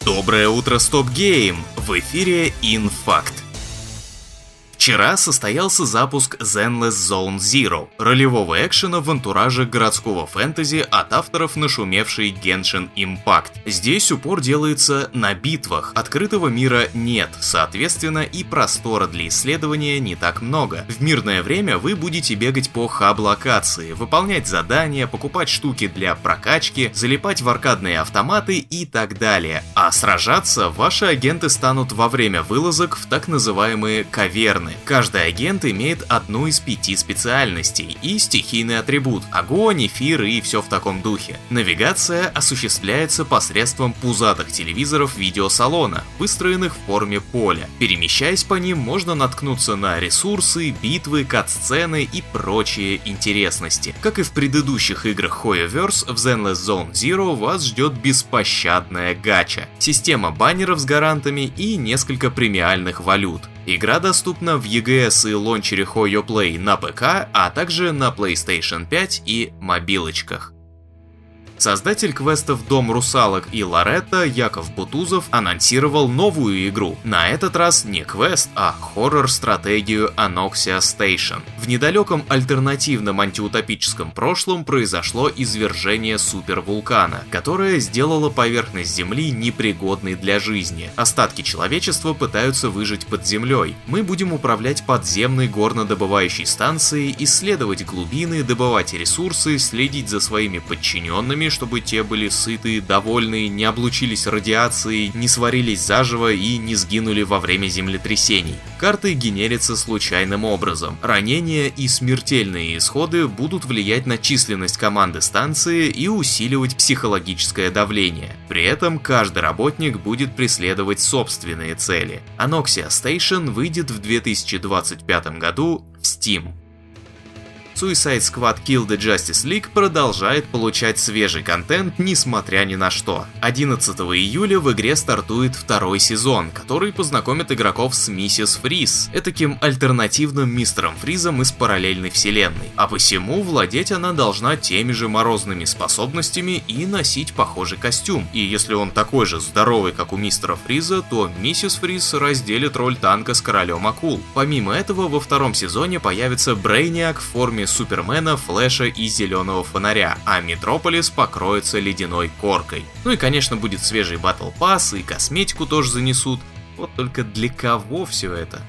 Доброе утро, Стоп Гейм! В эфире InFact. Вчера состоялся запуск Zenless Zone Zero, ролевого экшена в антураже городского фэнтези от авторов нашумевшей Genshin Impact. Здесь упор делается на битвах, открытого мира нет, соответственно и простора для исследования не так много. В мирное время вы будете бегать по хаб-локации, выполнять задания, покупать штуки для прокачки, залипать в аркадные автоматы и так далее. А сражаться ваши агенты станут во время вылазок в так называемые каверны. Каждый агент имеет одну из 5 специальностей и стихийный атрибут – огонь, эфир и все в таком духе. Навигация осуществляется посредством пузатых телевизоров видеосалона, выстроенных в форме поля. Перемещаясь по ним, можно наткнуться на ресурсы, битвы, кат-сцены и прочие интересности. Как и в предыдущих играх Hoyoverse, в Zenless Zone Zero вас ждет беспощадная гача, система баннеров с гарантами и несколько премиальных валют. Игра доступна в EGS и лончере HoYoPlay на ПК, а также на PlayStation 5 и мобилочках. Создатель квестов «Дом русалок» и «Лоретта» Яков Бутузов анонсировал новую игру. На этот раз не квест, а хоррор-стратегию Anoxia Station. В недалеком альтернативном антиутопическом прошлом произошло извержение супервулкана, которое сделало поверхность Земли непригодной для жизни. Остатки человечества пытаются выжить под землей. Мы будем управлять подземной горнодобывающей станцией, исследовать глубины, добывать ресурсы, следить за своими подчиненными, чтобы те были сыты, довольны, не облучились радиацией, не сварились заживо и не сгинули во время землетрясений. Карты генерятся случайным образом. Ранения и смертельные исходы будут влиять на численность команды станции и усиливать психологическое давление. При этом каждый работник будет преследовать собственные цели. Anoxia Station выйдет в 2025 году в Steam. Suicide Squad Kill the Justice League продолжает получать свежий контент, несмотря ни на что. 11 июля в игре стартует второй сезон, который познакомит игроков с Миссис Фриз, этаким альтернативным Мистером Фризом из параллельной вселенной. А посему владеть она должна теми же морозными способностями и носить похожий костюм. И если он такой же здоровый, как у Мистера Фриза, то Миссис Фриз разделит роль танка с королем акул. Помимо этого, во втором сезоне появится Брейниак в форме Супермена, Флэша и Зеленого Фонаря, а Метрополис покроется ледяной коркой. Ну и конечно будет свежий Battle Pass, и косметику тоже занесут, вот только для кого все это?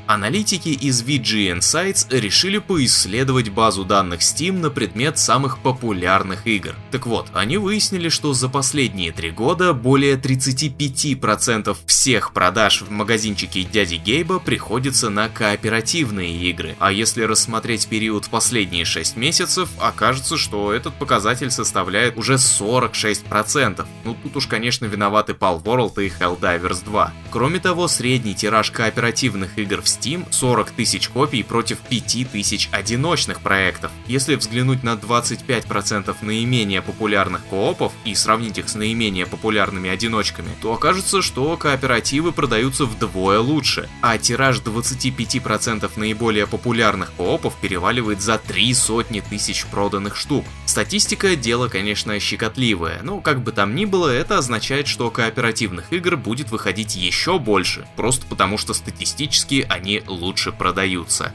Аналитики из VG Insights решили поисследовать базу данных Steam на предмет самых популярных игр. Так вот, они выяснили, что за последние 3 года более 35% всех продаж в магазинчике дяди Гейба приходится на кооперативные игры. А если рассмотреть период в последние 6 месяцев, окажется, что этот показатель составляет уже 46%. Ну тут уж, конечно, виноваты Palworld и Helldivers 2. Кроме того, средний тираж кооперативных игр в Steam 40 тысяч копий против 5000 одиночных проектов. Если взглянуть на 25% наименее популярных коопов и сравнить их с наименее популярными одиночками, то окажется, что кооперативы продаются вдвое лучше, а тираж 25% наиболее популярных коопов переваливает за 300 тысяч проданных штук. Статистика — дело, конечно, щекотливое, но как бы там ни было, это означает, что кооперативных игр будет выходить еще больше, просто потому что статистически они лучше продаются.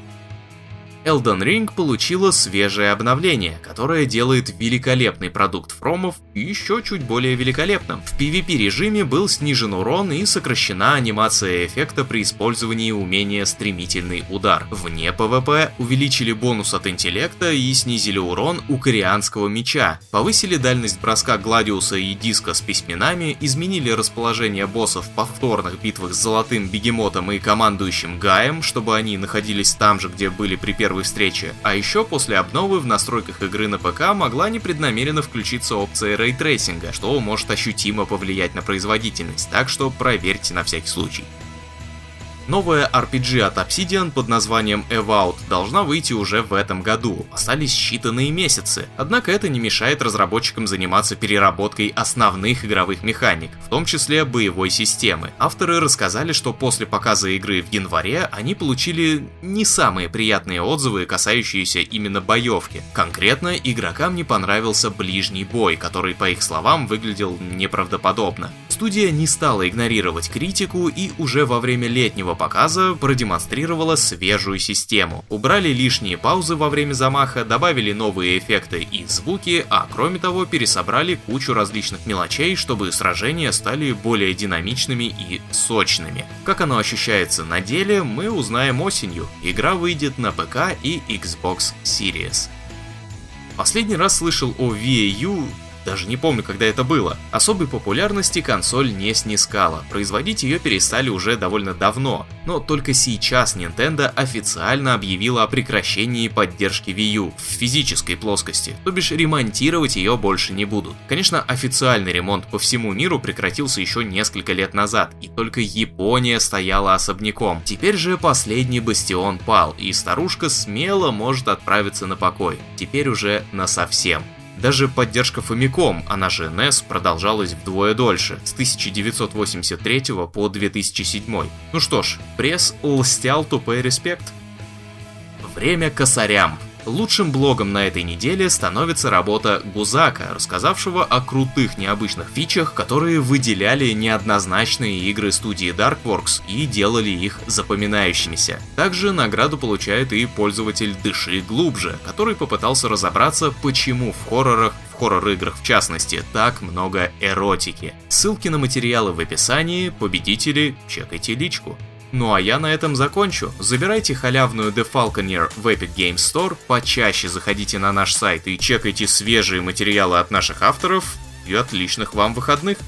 Elden Ring получила свежее обновление, которое делает великолепный продукт фромов еще чуть более великолепным. В PvP режиме был снижен урон и сокращена анимация эффекта при использовании умения «Стремительный удар». Вне PvP увеличили бонус от интеллекта и снизили урон у корианского меча, повысили дальность броска Гладиуса и диска с письменами, изменили расположение боссов в повторных битвах с Золотым Бегемотом и командующим Гаем, чтобы они находились там же, где были при первой встрече. А еще после обновы в настройках игры на ПК могла непреднамеренно включиться опция рейтрейсинга, что может ощутимо повлиять на производительность, так что проверьте на всякий случай. Новая RPG от Obsidian под названием Evout должна выйти уже в этом году. Остались считанные месяцы. Однако это не мешает разработчикам заниматься переработкой основных игровых механик, в том числе боевой системы. Авторы рассказали, что после показа игры в январе они получили не самые приятные отзывы, касающиеся именно боевки. Конкретно игрокам не понравился ближний бой, который, по их словам, выглядел неправдоподобно. Студия не стала игнорировать критику и уже во время летнего показа продемонстрировала свежую систему. Убрали лишние паузы во время замаха, добавили новые эффекты и звуки, а кроме того пересобрали кучу различных мелочей, чтобы сражения стали более динамичными и сочными. Как оно ощущается на деле, мы узнаем осенью. Игра выйдет на ПК и Xbox Series. Последний раз слышал о Wii U, даже не помню, когда это было. Особой популярности консоль не снискала, производить ее перестали уже довольно давно, но только сейчас Nintendo официально объявила о прекращении поддержки Wii U в физической плоскости, то бишь ремонтировать ее больше не будут. Конечно, официальный ремонт по всему миру прекратился еще несколько лет назад, и только Япония стояла особняком. Теперь же последний бастион пал, и старушка смело может отправиться на покой, теперь уже насовсем. Даже поддержка Famicom, она же NES, продолжалась вдвое дольше, с 1983 по 2007. Ну что ж, пресс льстял to pay respect. Время косарям. Лучшим блогом на этой неделе становится работа Гузака, рассказавшего о крутых необычных фичах, которые выделяли неоднозначные игры студии Darkworks и делали их запоминающимися. Также награду получает и пользователь Дыши Глубже, который попытался разобраться, почему в хоррор-играх в частности, так много эротики. Ссылки на материалы в описании, победители, чекайте личку. Ну а я на этом закончу. Забирайте халявную The Falconer в Epic Games Store, почаще заходите на наш сайт и чекайте свежие материалы от наших авторов, и отличных вам выходных!